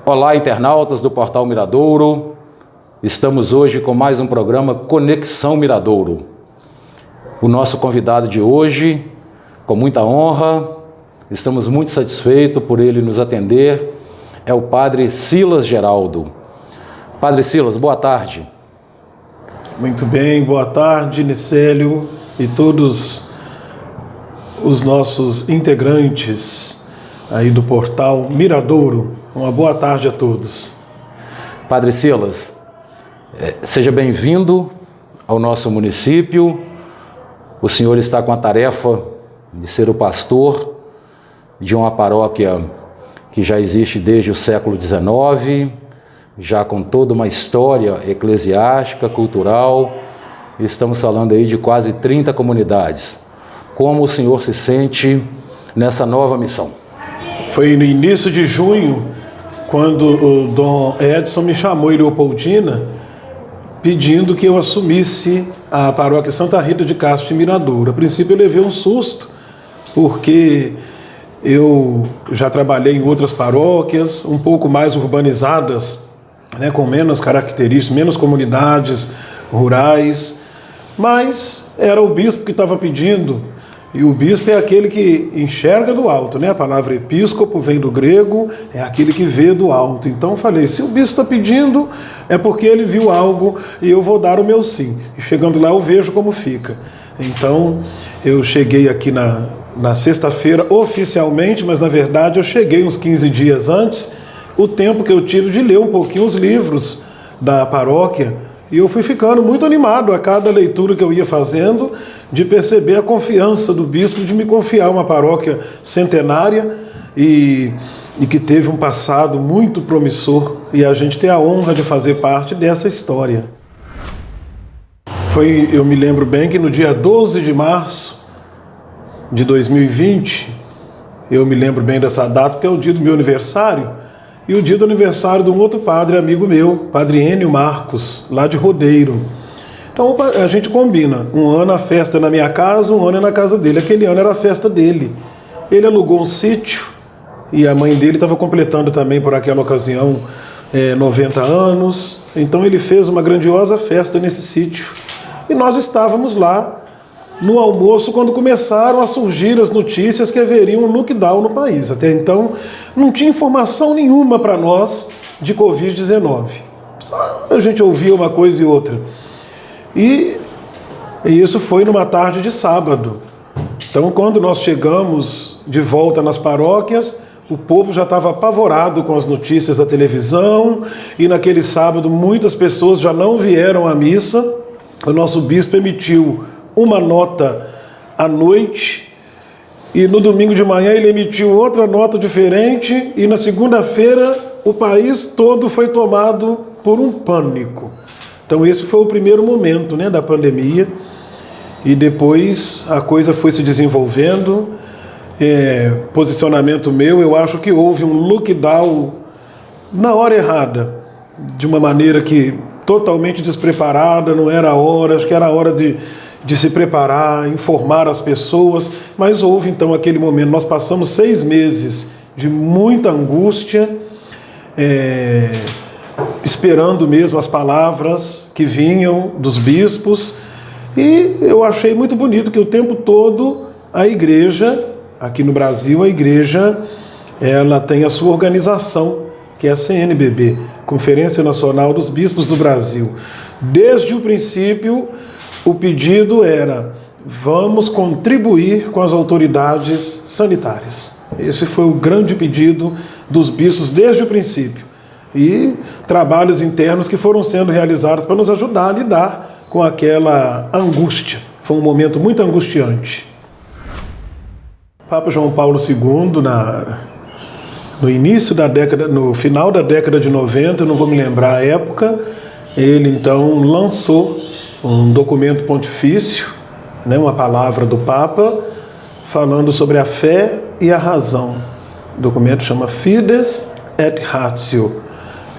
Olá, internautas do Portal Miradouro. Estamos hoje com mais um programa Conexão Miradouro. O nosso convidado de hoje, com muita honra, estamos muito satisfeitos por ele nos atender, é o Padre Silas Geraldo. Padre Silas, boa tarde. Muito bem, boa tarde, Nicélio e todos os nossos integrantes aí do Portal Miradouro. Uma boa tarde a todos. Padre Silas, seja bem-vindo ao nosso município. O senhor está com a tarefa de ser o pastor de uma paróquia que já existe desde o século XIX, já com toda uma história eclesiástica, cultural. Estamos falando aí de quase 30 comunidades. Como o senhor se sente nessa nova missão? Foi no início de junho, quando o Dom Edson me chamou em Leopoldina, pedindo que eu assumisse a paróquia Santa Rita de Castro e Miradouro. A princípio eu levei um susto, porque eu já trabalhei em outras paróquias, um pouco mais urbanizadas, né, com menos características, menos comunidades rurais, mas era o bispo que estava pedindo. E o bispo é aquele que enxerga do alto, né? A palavra episcopo vem do grego, é aquele que vê do alto. Então eu falei, se o bispo está pedindo, é porque ele viu algo e eu vou dar o meu sim. E chegando lá eu vejo como fica. Então eu cheguei aqui na sexta-feira oficialmente, mas na verdade eu cheguei uns 15 dias antes, o tempo que eu tive de ler um pouquinho os livros da paróquia. E eu fui ficando muito animado a cada leitura que eu ia fazendo, de perceber a confiança do bispo de me confiar uma paróquia centenária e que teve um passado muito promissor, e a gente tem a honra de fazer parte dessa história. Eu me lembro bem que no dia 12 de março de 2020, eu me lembro bem dessa data porque é o dia do meu aniversário, e o dia do aniversário de um outro padre amigo meu, Padre Enio Marcos, lá de Rodeiro. Então a gente combina, um ano a festa é na minha casa, um ano é na casa dele. Aquele ano era a festa dele. Ele alugou um sítio e a mãe dele estava completando também por aquela ocasião 90 anos. Então ele fez uma grandiosa festa nesse sítio. E nós estávamos lá no almoço quando começaram a surgir as notícias que haveria um lockdown no país. Até então não tinha informação nenhuma para nós de Covid-19. Só a gente ouvia uma coisa e outra. E isso foi numa tarde de sábado. Então quando nós chegamos de volta nas paróquias, o povo já estava apavorado com as notícias da televisão, e naquele sábado muitas pessoas já não vieram à missa. O nosso bispo emitiu uma nota à noite, e no domingo de manhã ele emitiu outra nota diferente, e na segunda-feira o país todo foi tomado por um pânico. Então esse foi o primeiro momento, né, da pandemia, e depois a coisa foi se desenvolvendo. Posicionamento meu, eu acho que houve um lockdown na hora errada, de uma maneira que totalmente despreparada, não era a hora, acho que era a hora de se preparar, informar as pessoas, mas houve então aquele momento. Nós passamos 6 meses de muita angústia, esperando mesmo as palavras que vinham dos bispos, e eu achei muito bonito que o tempo todo a igreja, aqui no Brasil, a igreja, ela tem a sua organização, que é a CNBB, Conferência Nacional dos Bispos do Brasil. Desde o princípio, o pedido era: vamos contribuir com as autoridades sanitárias. Esse foi o grande pedido dos bispos desde o princípio. E trabalhos internos que foram sendo realizados para nos ajudar a lidar com aquela angústia. Foi um momento muito angustiante. Papa João Paulo II, no final da década de 90, eu não vou me lembrar a época, ele então lançou um documento pontifício, né, uma palavra do Papa, falando sobre a fé e a razão. O documento chama Fides et Ratio.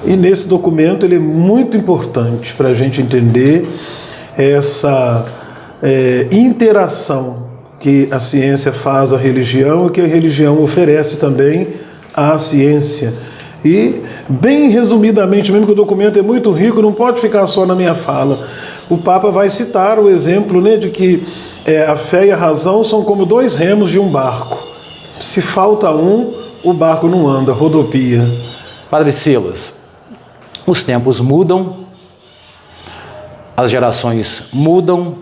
E nesse documento ele é muito importante para a gente entender essa interação que a ciência faz à religião e que a religião oferece também à ciência. E bem resumidamente, mesmo que o documento é muito rico, não pode ficar só na minha fala. O Papa vai citar o exemplo, né, de que a fé e a razão são como dois remos de um barco. Se falta um, o barco não anda, rodopia. Padre Silas, os tempos mudam, as gerações mudam,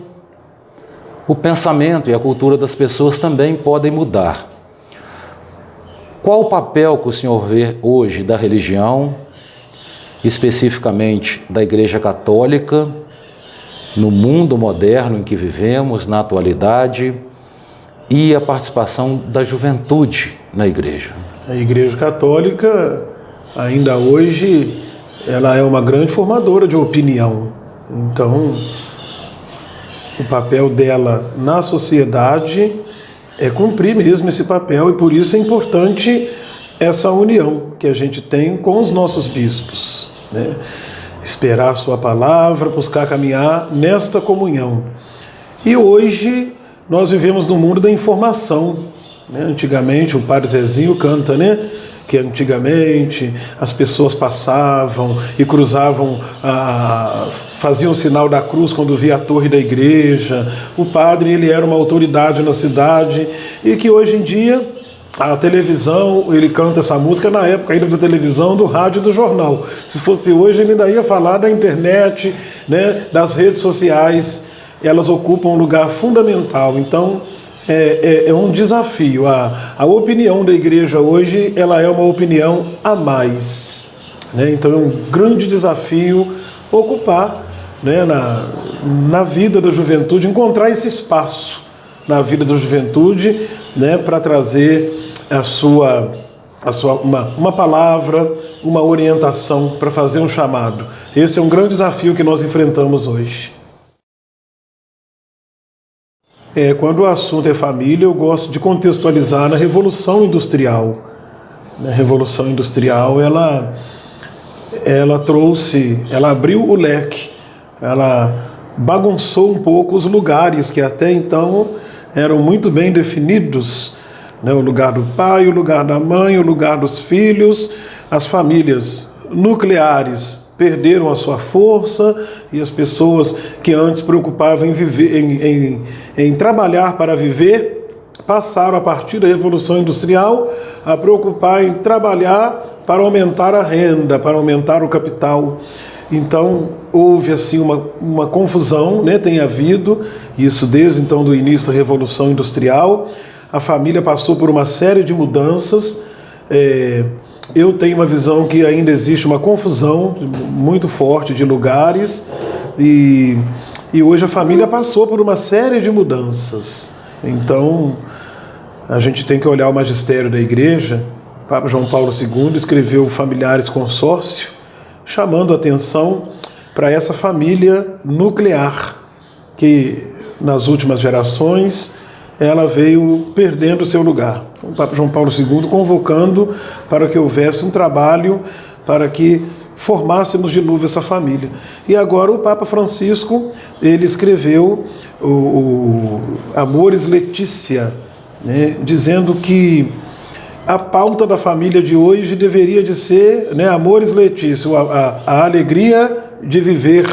o pensamento e a cultura das pessoas também podem mudar. Qual o papel que o senhor vê hoje da religião, especificamente da Igreja Católica, no mundo moderno em que vivemos, na atualidade, e a participação da juventude na Igreja? A Igreja Católica, ainda hoje, ela é uma grande formadora de opinião. Então, o papel dela na sociedade é cumprir mesmo esse papel, e por isso é importante essa união que a gente tem com os nossos bispos, né? Esperar a sua palavra, buscar caminhar nesta comunhão. E hoje nós vivemos no mundo da informação, né? Antigamente, o Padre Zezinho canta, né? Que antigamente as pessoas passavam e cruzavam, faziam o sinal da cruz quando via a torre da igreja. O padre, ele era uma autoridade na cidade, e que hoje em dia a televisão, ele canta essa música na época ainda da televisão, do rádio e do jornal. Se fosse hoje, ele ainda ia falar da internet, né, das redes sociais. Elas ocupam um lugar fundamental. Então, é um desafio. A opinião da igreja hoje, ela é uma opinião a mais, né? Então é um grande desafio ocupar, né, na vida da juventude, encontrar esse espaço na vida da juventude, né, para trazer uma palavra, uma orientação, para fazer um chamado. Esse é um grande desafio que nós enfrentamos hoje. Quando o assunto é família, eu gosto de contextualizar na Revolução Industrial. A Revolução Industrial, ela abriu o leque, ela bagunçou um pouco os lugares que até então eram muito bem definidos, né? O lugar do pai, o lugar da mãe, o lugar dos filhos. As famílias nucleares perderam a sua força, e as pessoas que antes preocupavam em viver, em trabalhar para viver, passaram, a partir da Revolução Industrial, a preocupar em trabalhar para aumentar a renda, para aumentar o capital. Então houve assim uma confusão, né? Tem havido isso desde então, do início da Revolução Industrial. A família passou por uma série de mudanças. Eu tenho uma visão que ainda existe uma confusão muito forte de lugares, e hoje a família passou por uma série de mudanças. Então, a gente tem que olhar o magistério da igreja. O Papa João Paulo II escreveu Familiares Consórcio, chamando a atenção para essa família nuclear, que nas últimas gerações ela veio perdendo o seu lugar. O Papa João Paulo II convocando para que houvesse um trabalho para que formássemos de novo essa família. E agora o Papa Francisco, ele escreveu o Amoris Laetitia, né, dizendo que a pauta da família de hoje deveria de ser, né, Amoris Laetitia, a alegria de viver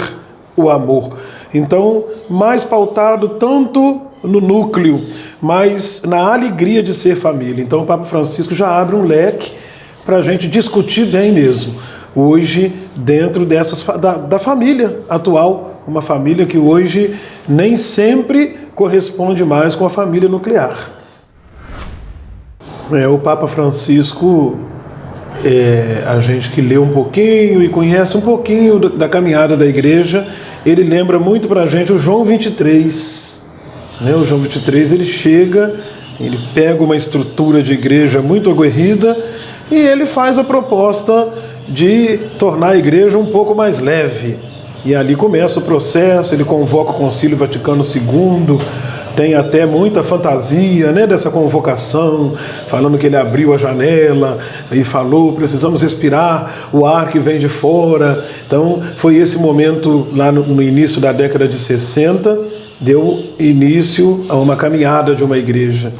o amor. Então, mais pautado tanto no núcleo, mas na alegria de ser família. Então o Papa Francisco já abre um leque para a gente discutir bem mesmo, hoje, dentro da família atual, uma família que hoje nem sempre corresponde mais com a família nuclear. O Papa Francisco, a gente que lê um pouquinho e conhece um pouquinho da caminhada da igreja, ele lembra muito para a gente o João 23. O João 23, ele chega, ele pega uma estrutura de igreja muito aguerrida e ele faz a proposta de tornar a igreja um pouco mais leve. E ali começa o processo, ele convoca o Concílio Vaticano II, tem até muita fantasia, né, dessa convocação, falando que ele abriu a janela e falou, precisamos respirar o ar que vem de fora. Então foi esse momento lá no início da década de 60, deu início a uma caminhada de uma igreja.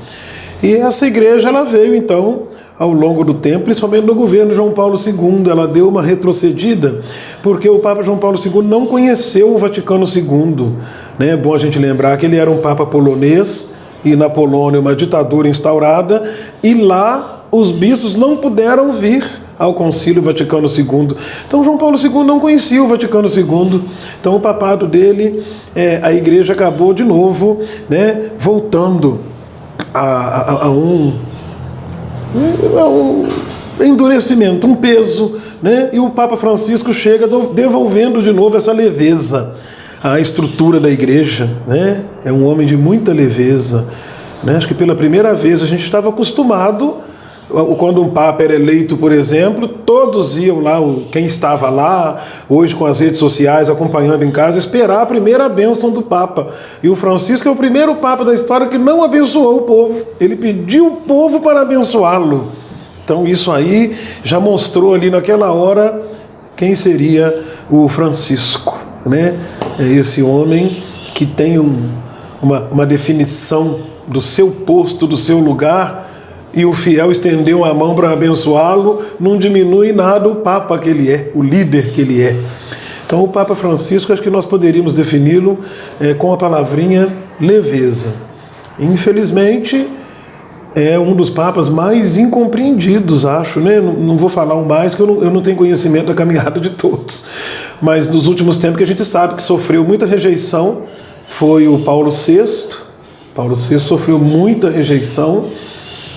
E essa igreja, ela veio então ao longo do tempo, principalmente no governo João Paulo II. Ela deu uma retrocedida, porque o Papa João Paulo II não conheceu o Vaticano II. É bom a gente lembrar que ele era um Papa polonês, e na Polônia uma ditadura instaurada, e lá os bispos não puderam vir ao Concílio Vaticano II. Então João Paulo II não conhecia o Vaticano II. Então o papado dele, a igreja acabou de novo, né, voltando a um endurecimento, um peso, né? E o Papa Francisco chega devolvendo de novo essa leveza à estrutura da igreja, né? É um homem de muita leveza, né? Acho que pela primeira vez a gente estava acostumado, quando um Papa era eleito, por exemplo, todos iam lá, quem estava lá, hoje com as redes sociais, acompanhando em casa, esperar a primeira bênção do Papa. E o Francisco é o primeiro Papa da história que não abençoou o povo. Ele pediu o povo para abençoá-lo. Então isso aí já mostrou ali naquela hora quem seria o Francisco, né? É esse homem que tem uma definição do seu posto, do seu lugar, e o fiel estendeu a mão para abençoá-lo, não diminui nada o Papa que ele é, o líder que ele é. Então o Papa Francisco, acho que nós poderíamos defini-lo com a palavrinha leveza. Infelizmente, é um dos papas mais incompreendidos, acho, né? Não vou falar o mais, que eu não tenho conhecimento da caminhada de todos. Mas nos últimos tempos que a gente sabe que sofreu muita rejeição foi o Paulo VI. Paulo VI sofreu muita rejeição,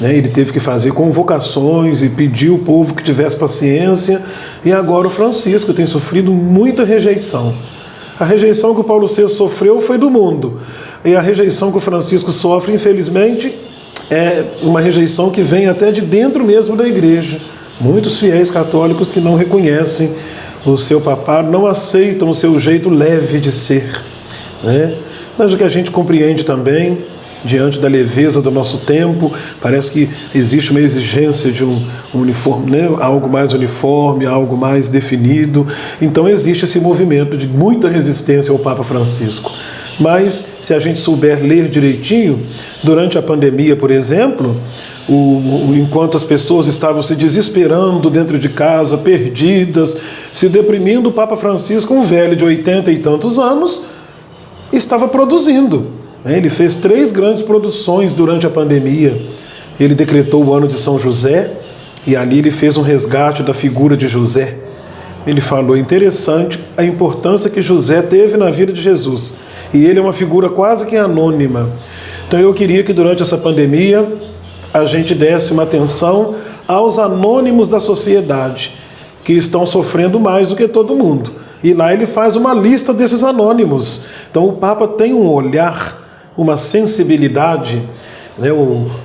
né? Ele teve que fazer convocações e pedir ao povo que tivesse paciência. E agora o Francisco tem sofrido muita rejeição. A rejeição que o Paulo VI sofreu foi do mundo. E a rejeição que o Francisco sofre, infelizmente, é uma rejeição que vem até de dentro mesmo da igreja. Muitos fiéis católicos que não reconhecem o seu papado, não aceitam o seu jeito leve de ser, né? Mas o que a gente compreende também, diante da leveza do nosso tempo, parece que existe uma exigência de um uniforme, né? Algo mais uniforme, algo mais definido. Então existe esse movimento de muita resistência ao Papa Francisco. Mas se a gente souber ler direitinho, durante a pandemia, por exemplo, enquanto as pessoas estavam se desesperando dentro de casa, perdidas, se deprimindo, o Papa Francisco, um velho de 80 e tantos anos, estava produzindo. Ele fez 3 grandes produções durante a pandemia. Ele decretou o ano de São José, e ali ele fez um resgate da figura de José. Ele falou, interessante, a importância que José teve na vida de Jesus. E ele é uma figura quase que anônima. Então eu queria que durante essa pandemia a gente desse uma atenção aos anônimos da sociedade, que estão sofrendo mais do que todo mundo. E lá ele faz uma lista desses anônimos. Então o Papa tem um olhar, uma sensibilidade, né?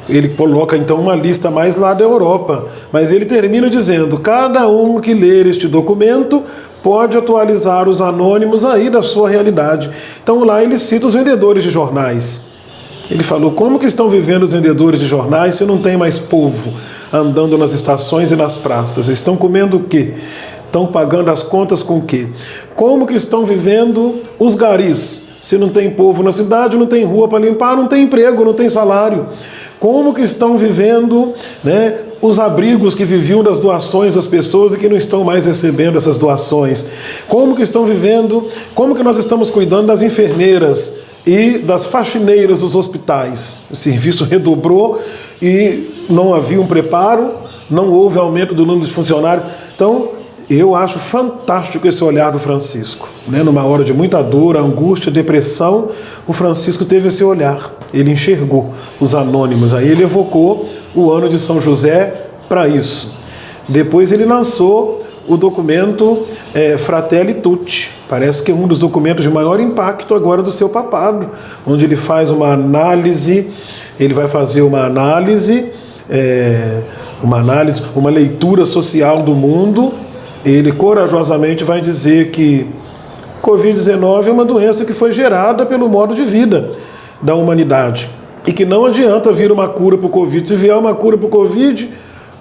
Ele coloca então uma lista mais lá da Europa, mas ele termina dizendo, cada um que ler este documento pode atualizar os anônimos aí da sua realidade. Então lá ele cita os vendedores de jornais. Ele falou, como que estão vivendo os vendedores de jornais se não tem mais povo andando nas estações e nas praças? Estão comendo o quê? Estão pagando as contas com o quê? Como que estão vivendo os garis? Se não tem povo na cidade, não tem rua para limpar, não tem emprego, não tem salário. Como que estão vivendo, né, os abrigos que viviam das doações das pessoas e que não estão mais recebendo essas doações? Como que estão vivendo, como que nós estamos cuidando das enfermeiras e das faxineiras dos hospitais? O serviço redobrou e não havia um preparo, não houve aumento do número de funcionários. Então, eu acho fantástico esse olhar do Francisco, né? Numa hora de muita dor, angústia, depressão, o Francisco teve esse olhar. Ele enxergou os anônimos. Aí ele evocou o ano de São José para isso. Depois ele lançou o documento Fratelli Tutti. Parece que é um dos documentos de maior impacto agora do seu papado, onde ele faz uma análise, ele vai fazer uma leitura social do mundo. Ele corajosamente vai dizer que Covid-19 é uma doença que foi gerada pelo modo de vida da humanidade e que não adianta vir uma cura para o Covid. Se vier uma cura para o Covid,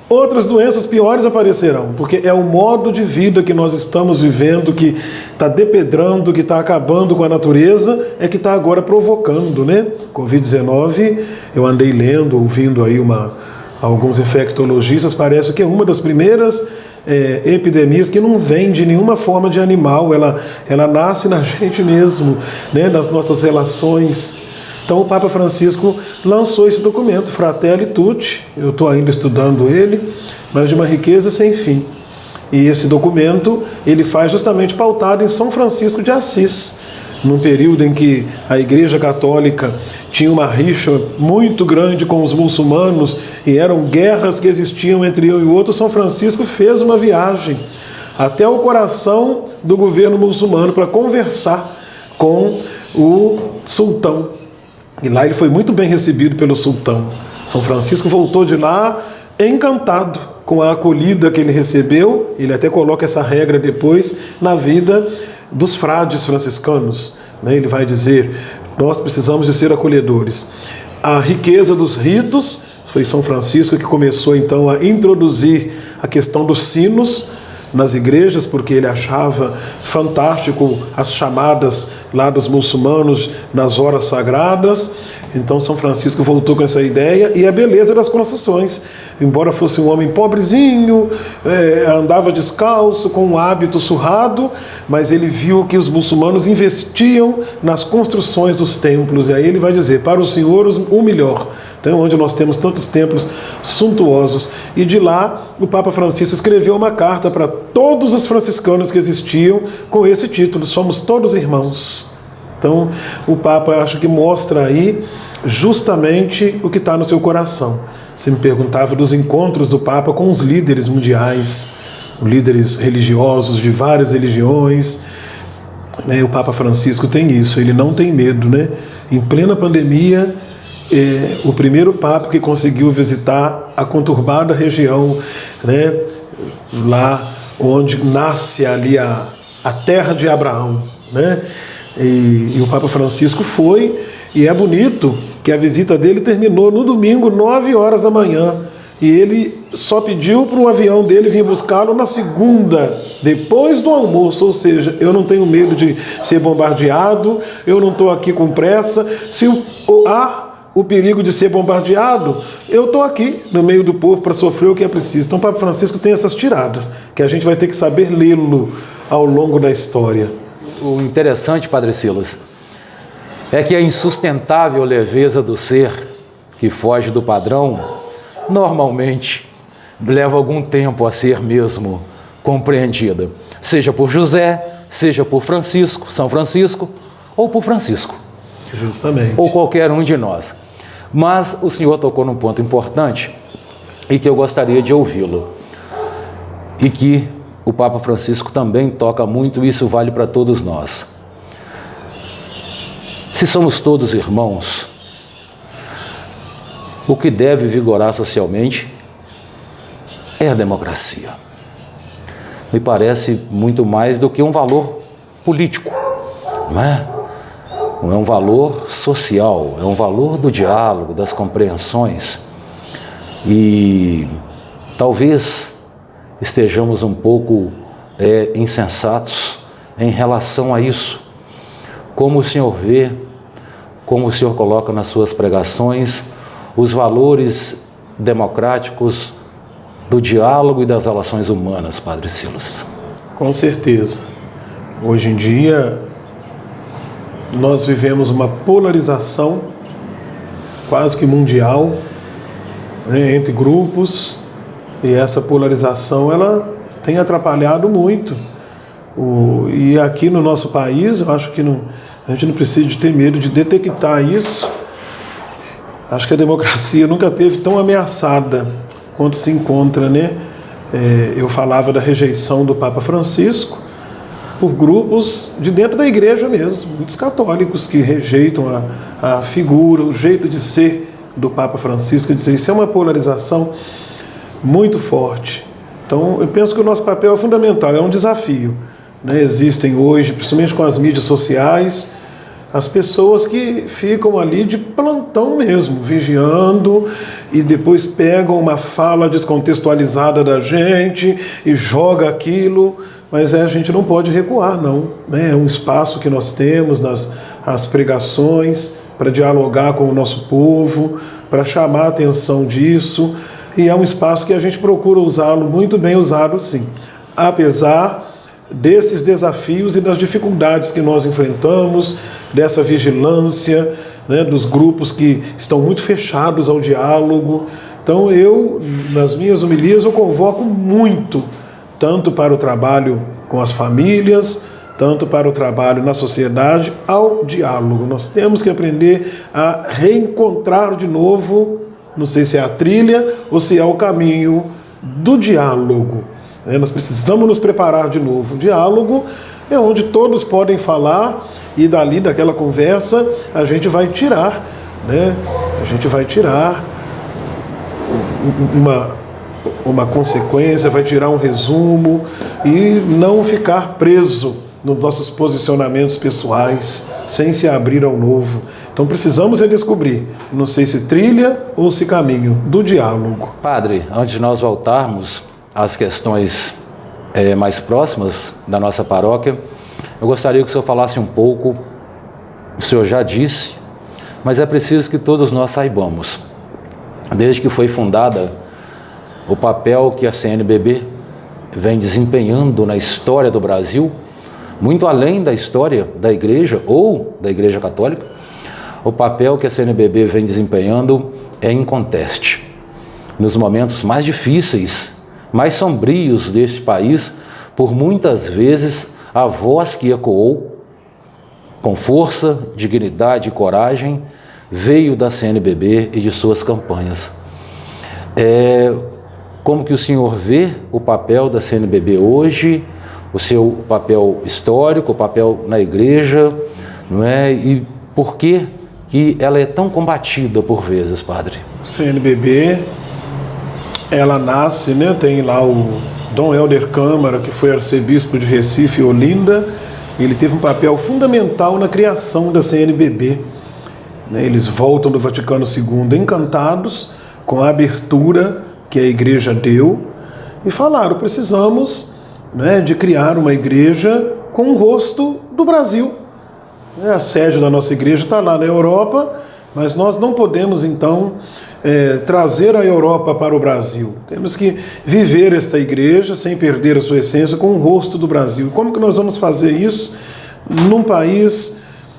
outras doenças piores aparecerão, porque é o modo de vida que nós estamos vivendo, que está depedrando, que está acabando com a natureza, é que está agora provocando, né? Covid-19, eu andei lendo, ouvindo aí alguns infectologistas, parece que é uma das primeiras epidemias que não vem de nenhuma forma de animal, ela nasce na gente mesmo, né, nas nossas relações. Então o Papa Francisco lançou esse documento, Fratelli Tutti, eu estou ainda estudando ele, mas de uma riqueza sem fim. E esse documento ele faz justamente pautado em São Francisco de Assis, num período em que a Igreja Católica tinha uma rixa muito grande com os muçulmanos e eram guerras que existiam entre um e outro. São Francisco fez uma viagem até o coração do governo muçulmano para conversar com o sultão. E lá ele foi muito bem recebido pelo sultão. São Francisco voltou de lá encantado com a acolhida que ele recebeu. Ele até coloca essa regra depois na vida dos frades franciscanos, né? Ele vai dizer, nós precisamos de ser acolhedores. A riqueza dos ritos, foi São Francisco que começou então a introduzir a questão dos sinos nas igrejas, porque ele achava fantástico as chamadas lá dos muçulmanos nas horas sagradas. Então São Francisco voltou com essa ideia, e a beleza das construções. Embora fosse um homem pobrezinho, andava descalço, com um hábito surrado, mas ele viu que os muçulmanos investiam nas construções dos templos, e aí ele vai dizer, para os senhores o melhor. Então, onde nós temos tantos templos suntuosos. E de lá, o Papa Francisco escreveu uma carta para todos os franciscanos que existiam com esse título, Somos Todos Irmãos. Então, o Papa, acho que mostra aí justamente o que está no seu coração. Você me perguntava dos encontros do Papa com os líderes mundiais, líderes religiosos de várias religiões. O Papa Francisco tem isso, ele não tem medo, né? Em plena pandemia, o primeiro Papa que conseguiu visitar a conturbada região, né, lá onde nasce ali a terra de Abraão, né? E o Papa Francisco foi, e é bonito que a visita dele terminou no domingo, 9 horas da manhã, e ele só pediu para o avião dele vir buscá-lo na segunda, depois do almoço, ou seja, eu não tenho medo de ser bombardeado, eu não estou aqui com pressa, se há o perigo de ser bombardeado, eu estou aqui no meio do povo para sofrer o que é preciso. Então o Papa Francisco tem essas tiradas, que a gente vai ter que saber lê-lo ao longo da história. O interessante, Padre Silas, é que a insustentável leveza do ser que foge do padrão, normalmente leva algum tempo a ser mesmo compreendida, seja por José, seja por Francisco, São Francisco, ou por Francisco. Justamente. Ou qualquer um de nós. Mas o senhor tocou num ponto importante e que eu gostaria de ouvi-lo. E que o Papa Francisco também toca muito, e isso vale para todos nós. Se somos todos irmãos, o que deve vigorar socialmente é a democracia. Me parece muito mais do que um valor político, não é? Não é um valor social, é um valor do diálogo, das compreensões. E talvez estejamos um pouco insensatos em relação a isso. Como o senhor vê, como o senhor coloca nas suas pregações, os valores democráticos do diálogo e das relações humanas, Padre Silas? Com certeza. Hoje em dia, nós vivemos uma polarização quase que mundial, né, entre grupos, e essa polarização ela tem atrapalhado muito. E aqui no nosso país, eu acho que a gente não precisa de ter medo de detectar isso. Acho que a democracia nunca teve tão ameaçada quanto se encontra, né? Eu falava da rejeição do Papa Francisco por grupos de dentro da igreja mesmo, muitos católicos que rejeitam a figura, o jeito de ser do Papa Francisco, dizer isso é uma polarização muito forte. Então, eu penso que o nosso papel é fundamental, é um desafio, né? Existem hoje, principalmente com as mídias sociais, as pessoas que ficam ali de plantão mesmo, vigiando, e depois pegam uma fala descontextualizada da gente e joga aquilo. Mas a gente não pode recuar, não, né? É um espaço que nós temos nas pregações para dialogar com o nosso povo, para chamar a atenção disso. e é um espaço que a gente procura usá-lo, muito bem usado sim, apesar desses desafios e das dificuldades que nós enfrentamos, dessa vigilância, né, dos grupos que estão muito fechados ao diálogo. Então eu, nas minhas homilias, eu convoco muito, tanto para o trabalho com as famílias, tanto para o trabalho na sociedade, ao diálogo. Nós temos que aprender a reencontrar de novo, não sei se é a trilha ou se é o caminho do diálogo. Nós precisamos nos preparar de novo. O diálogo é onde todos podem falar e dali, daquela conversa, a gente vai tirar, né? A gente vai tirar uma consequência, vai tirar um resumo e não ficar preso nos nossos posicionamentos pessoais, sem se abrir ao novo. Então precisamos redescobrir, não sei se trilha ou se caminho, do diálogo. Padre, antes de nós voltarmos às questões mais próximas da nossa paróquia, eu gostaria que o senhor falasse um pouco, o senhor já disse, mas é preciso que todos nós saibamos, desde que foi fundada, o papel que a CNBB vem desempenhando na história do Brasil, muito além da história da Igreja ou da Igreja Católica, o papel que a CNBB vem desempenhando é inconteste. Nos momentos mais difíceis, mais sombrios deste país, por muitas vezes a voz que ecoou com força, dignidade e coragem veio da CNBB e de suas campanhas. Como que o senhor vê o papel da CNBB hoje, o seu papel histórico, o papel na igreja, não é? E por que ela é tão combatida por vezes, padre? CNBB, ela nasce, né? Tem lá o Dom Helder Câmara, que foi arcebispo de Recife e Olinda. Ele teve um papel fundamental na criação da CNBB. Eles voltam do Vaticano II encantados com a abertura que a igreja deu e falaram: precisamos, né, de criar uma igreja com o rosto do Brasil. A sede da nossa igreja está lá na Europa, mas nós não podemos então trazer a Europa para o Brasil. Temos que viver esta igreja sem perder a sua essência com o rosto do Brasil. Como que nós vamos fazer isso num país,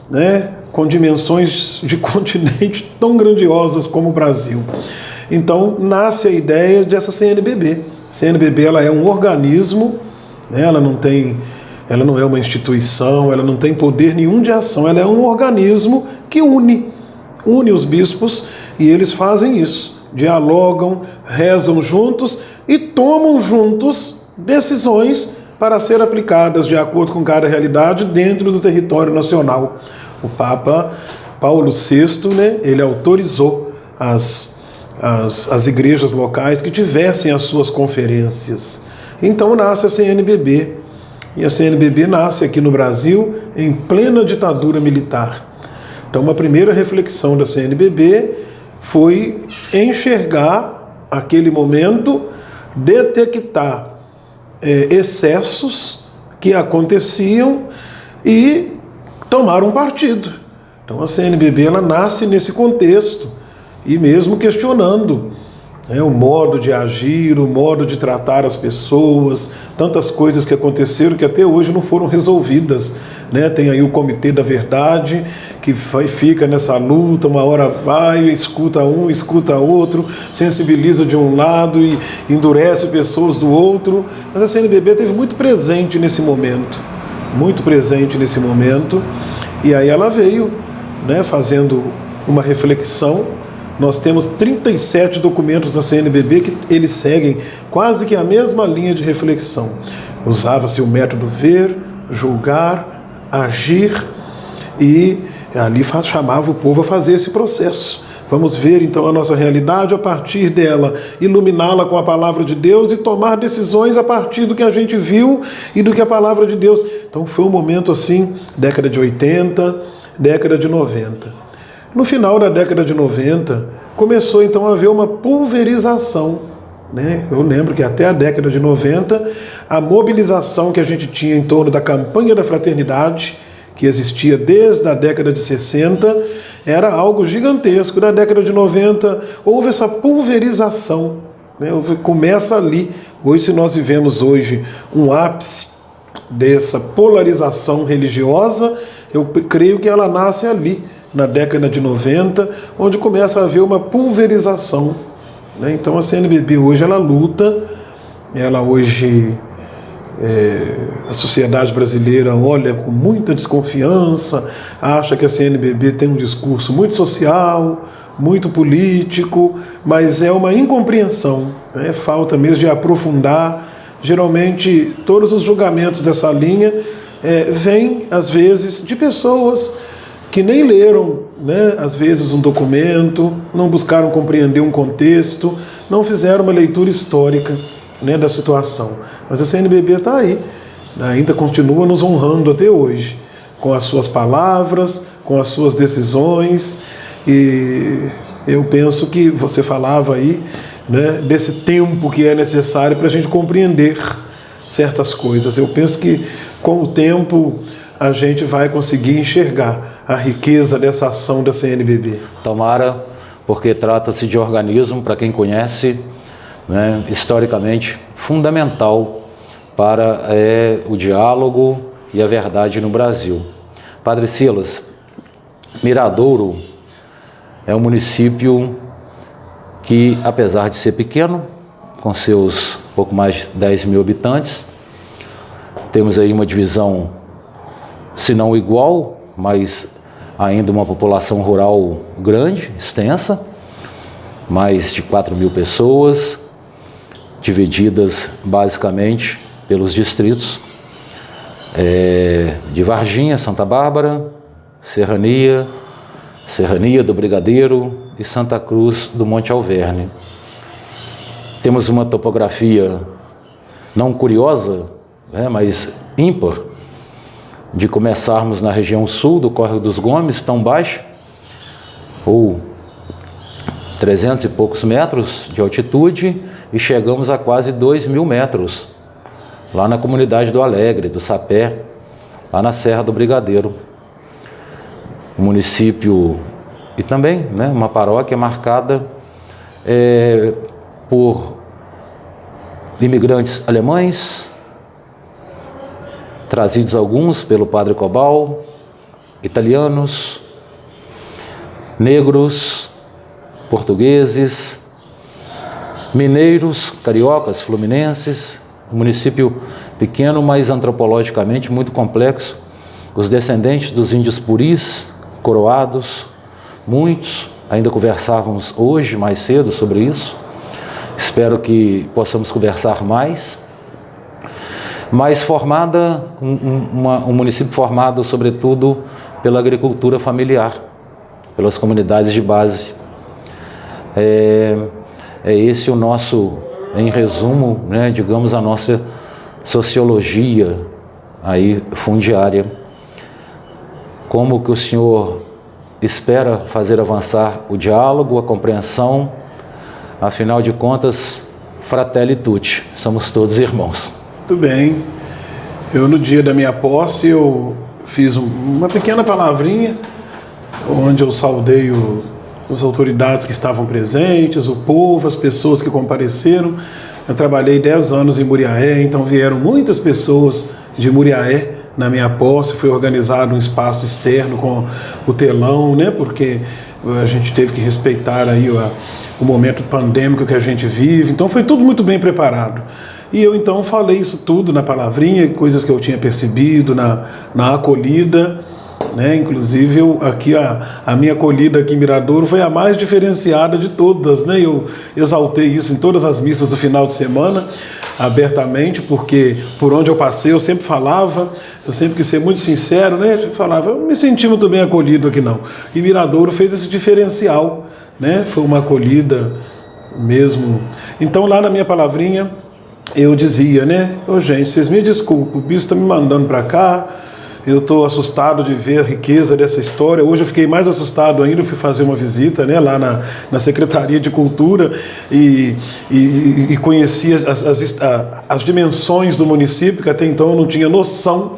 né, com dimensões de continente tão grandiosas como o Brasil? Então nasce a ideia dessa CNBB. A CNBB, ela é um organismo, né, ela não é uma instituição, ela não tem poder nenhum de ação, ela é um organismo que une os bispos e eles fazem isso, dialogam, rezam juntos e tomam juntos decisões para ser aplicadas de acordo com cada realidade dentro do território nacional. O Papa Paulo VI, né, ele autorizou as igrejas locais que tivessem as suas conferências. Então nasce a CNBB. E a CNBB nasce aqui no Brasil em plena ditadura militar. Então, uma primeira reflexão da CNBB foi enxergar aquele momento, detectar excessos que aconteciam e tomar um partido. Então, a CNBB, ela nasce nesse contexto e mesmo questionando, né, o modo de agir, o modo de tratar as pessoas, tantas coisas que aconteceram que até hoje não foram resolvidas, né? Tem aí o Comitê da Verdade, que fica nessa luta, uma hora vai, escuta um, escuta outro, sensibiliza de um lado e endurece pessoas do outro, mas a CNBB esteve muito presente nesse momento, e aí ela veio, né, fazendo uma reflexão. Nós temos 37 documentos da CNBB que eles seguem quase que a mesma linha de reflexão. Usava-se o método ver, julgar, agir e ali chamava o povo a fazer esse processo. Vamos ver então a nossa realidade a partir dela, iluminá-la com a palavra de Deus e tomar decisões a partir do que a gente viu e do que a palavra de Deus. Então foi um momento assim, década de 80, década de 90. No final da década de 90, começou então a haver uma pulverização, né? Eu lembro que até a década de 90, a mobilização que a gente tinha em torno da campanha da fraternidade, que existia desde a década de 60, era algo gigantesco. Na década de 90, houve essa pulverização, né? Começa ali. Hoje, se nós vivemos hoje um ápice dessa polarização religiosa, eu creio que ela nasce ali, na década de 90, onde começa a haver uma pulverização, né? Então a CNBB hoje ela luta, ela hoje, a sociedade brasileira olha com muita desconfiança, acha que a CNBB tem um discurso muito social, muito político, mas é uma incompreensão, né? Falta mesmo de aprofundar. Geralmente todos os julgamentos dessa linha vêm, às vezes, de pessoas que nem leram, né, às vezes, um documento, não buscaram compreender um contexto, não fizeram uma leitura histórica, né, da situação. Mas a CNBB está aí, ainda continua nos honrando até hoje, com as suas palavras, com as suas decisões, e eu penso que você falava aí, né, desse tempo que é necessário para a gente compreender certas coisas. Eu penso que com o tempo a gente vai conseguir enxergar a riqueza dessa ação da CNBB. Tomara, porque trata-se de organismo, para quem conhece, né, historicamente fundamental para o diálogo e a verdade no Brasil. Padre Silas, Miradouro é um município que, apesar de ser pequeno, com seus pouco mais de 10 mil habitantes, temos aí uma divisão, se não igual, mas ainda uma população rural grande, extensa, mais de 4 mil pessoas, divididas basicamente pelos distritos de Varginha, Santa Bárbara, Serrania do Brigadeiro e Santa Cruz do Monte Alverne. Temos uma topografia não curiosa, né, mas ímpar, de começarmos na região sul do Córrego dos Gomes, tão baixo, ou 300 e poucos metros de altitude, e chegamos a quase 2.000 metros, lá na comunidade do Alegre, do Sapé, lá na Serra do Brigadeiro. Um município e também, né, uma paróquia marcada por imigrantes alemães, trazidos alguns pelo Padre Cobal, italianos, negros, portugueses, mineiros, cariocas, fluminenses. Um município pequeno, mas antropologicamente muito complexo. Os descendentes dos índios puris, coroados, muitos, ainda conversávamos hoje, mais cedo, sobre isso. Espero que possamos conversar mais. Mas formada, um município formado, sobretudo, pela agricultura familiar, pelas comunidades de base. É esse o nosso, em resumo, né, digamos, a nossa sociologia aí fundiária. Como que o senhor espera fazer avançar o diálogo, a compreensão? Afinal de contas, fratelli tutti, somos todos irmãos. Muito bem. Eu, no dia da minha posse, eu fiz uma pequena palavrinha, onde eu saudei as autoridades que estavam presentes, o povo, as pessoas que compareceram. Eu trabalhei 10 anos em Muriaé, então vieram muitas pessoas de Muriaé na minha posse. Foi organizado um espaço externo com o telão, né, porque a gente teve que respeitar aí o momento pandêmico que a gente vive. Então foi tudo muito bem preparado. E eu então falei isso tudo na palavrinha, coisas que eu tinha percebido na acolhida, né? Inclusive aqui a minha acolhida aqui em Miradouro foi a mais diferenciada de todas, né? Eu exaltei isso em todas as missas do final de semana, abertamente, porque por onde eu passei eu sempre falava, eu sempre quis ser muito sincero, né? Eu falava, eu não me senti muito bem acolhido aqui não. E Miradouro fez esse diferencial, né? Foi uma acolhida mesmo. Então lá na minha palavrinha eu dizia, né? Ô, gente, vocês me desculpem, o bispo está me mandando para cá, eu estou assustado de ver a riqueza dessa história. Hoje eu fiquei mais assustado ainda, eu fui fazer uma visita, né, lá na Secretaria de Cultura e conheci as dimensões do município, que até então eu não tinha noção,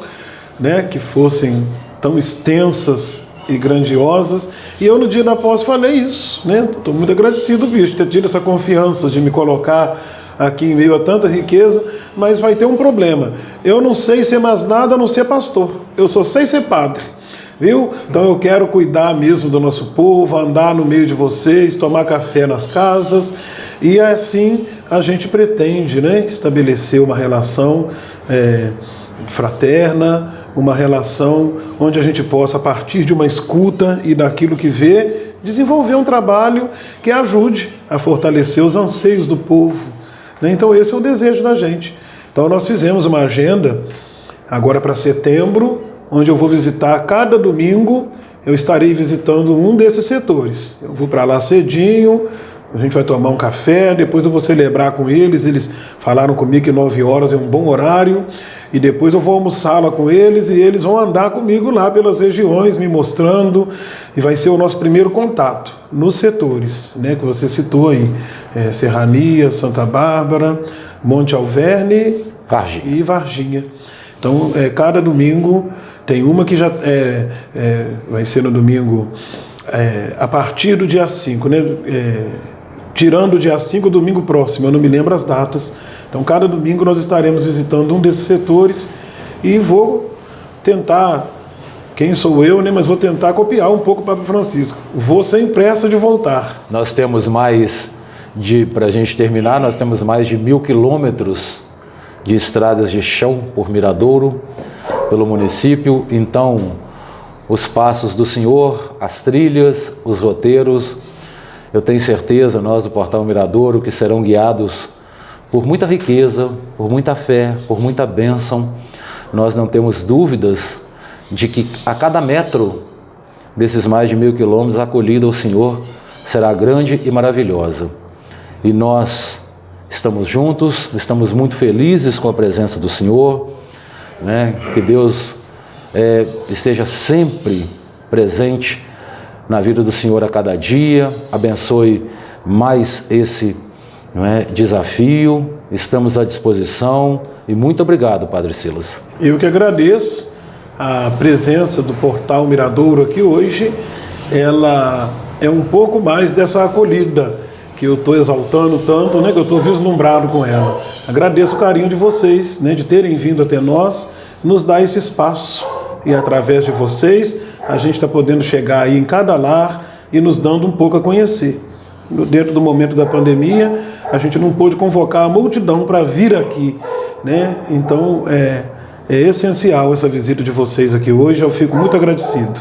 né, que fossem tão extensas e grandiosas. E eu no dia da posse falei isso, né? Estou muito agradecido, bicho, ter tido essa confiança de me colocar aqui em meio a tanta riqueza, mas vai ter um problema. Eu não sei ser mais nada a não ser pastor. Eu só sei ser padre. Viu? Então eu quero cuidar mesmo do nosso povo, andar no meio de vocês, tomar café nas casas, e assim a gente pretende, né, estabelecer uma relação fraterna, uma relação onde a gente possa, a partir de uma escuta e daquilo que vê, desenvolver um trabalho que ajude a fortalecer os anseios do povo, né? Então esse é o desejo da gente. Então nós fizemos uma agenda agora para setembro, onde eu vou visitar cada domingo, eu estarei visitando um desses setores. Eu vou para lá cedinho, a gente vai tomar um café, depois eu vou celebrar com eles. Eles falaram comigo que 9 horas é um bom horário, e depois eu vou almoçar lá com eles, e eles vão andar comigo lá pelas regiões, me mostrando, e vai ser o nosso primeiro contato nos setores, né, que você citou aí, Serrania, Santa Bárbara, Monte Alverne e Varginha. Então, cada domingo tem uma que já vai ser no domingo a partir do dia 5, né? Tirando o dia 5, domingo próximo, eu não me lembro as datas. Então, cada domingo nós estaremos visitando um desses setores, e vou tentar, quem sou eu, né? Mas vou tentar copiar um pouco o Papa Francisco. Vou sem pressa de voltar. Nós temos para a gente terminar, nós temos mais de 1.000 quilômetros de estradas de chão por Miradouro, pelo município. Então, os passos do Senhor, as trilhas, os roteiros, eu tenho certeza, nós do Portal Miradouro, que serão guiados por muita riqueza, por muita fé, por muita bênção. Nós não temos dúvidas de que a cada metro desses mais de 1.000 quilômetros, a acolhida ao Senhor será grande e maravilhosa. E nós estamos juntos, estamos muito felizes com a presença do Senhor, né? Que Deus esteja sempre presente na vida do Senhor a cada dia, abençoe mais esse desafio. Estamos à disposição, e muito obrigado, Padre Silas. Eu que agradeço a presença do Portal Miradouro aqui hoje. Ela é um pouco mais dessa acolhida que eu estou exaltando tanto, né, que eu estou vislumbrado com ela. Agradeço o carinho de vocês, né, de terem vindo até nós, nos dar esse espaço, e através de vocês a gente está podendo chegar aí em cada lar e nos dando um pouco a conhecer. Dentro do momento da pandemia, a gente não pôde convocar a multidão para vir aqui, né? Então é essencial essa visita de vocês aqui hoje. Eu fico muito agradecido.